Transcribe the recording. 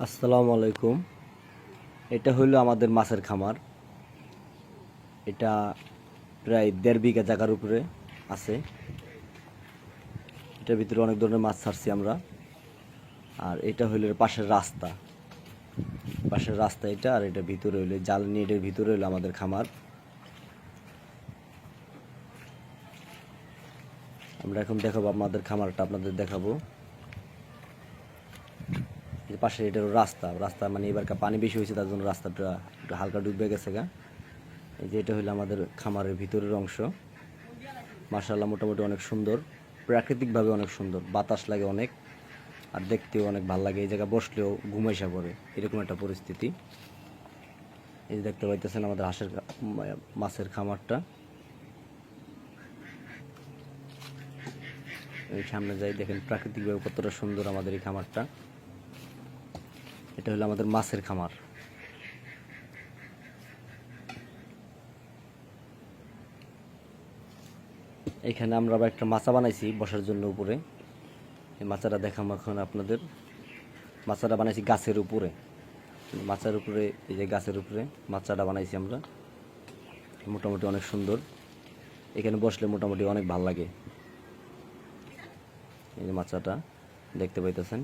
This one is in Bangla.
আসসালামু আলাইকুম। এটা হইলো আমাদের মাছের খামার। এটা প্রায় 1.5 বিঘা জায়গার উপরে আছে। এটার ভিতরে অনেক ধরনের মাছ ছাড়ছি আমরা। আর এটা হইলো এর পাশের রাস্তা এটা। আর এটা ভিতরে হইলো জাল নেটের ভিতরে হইলো আমাদের খামার। আমরা এখন দেখাবো আমাদের খামারটা, আপনাদের দেখাবো। এই পাশে এটা হলো রাস্তা মানে এবারকার পানি বেশি হয়েছে, তার জন্য রাস্তাটা একটু হালকা ডুবে গেছে গা। এই যে এটা হইলো আমাদের খামারের ভিতরের অংশ। মাশাআল্লাহ, মোটামুটি অনেক সুন্দর, প্রাকৃতিকভাবে অনেক সুন্দর, বাতাস লাগে অনেক, আর দেখতেও অনেক ভালো লাগে। এই জায়গায় বসলেও ঘুম আইসা পড়ে, এরকম একটা পরিস্থিতি। এই যে দেখতে পাইতেছেন আমাদের মাছের খামারটা। এই সামনে যাই, দেখেন প্রাকৃতিকভাবে কতটা সুন্দর আমাদের এই খামারটা। এটা হলো আমাদের মাছের খামার। এখানে আমরা আবার একটা মাচা বানাইছি বসার জন্য উপরে। এই মাচাটা দেখাম এখন আপনাদের। মাচাটা বানাইছি গাছের উপরে, মাচার উপরে, এই যে গাছের উপরে মাচাটা বানাইছি আমরা। মোটামুটি অনেক সুন্দর, এখানে বসলে মোটামুটি অনেক ভালো লাগে। এই যে মাচাটা দেখতে পাইতেছেন।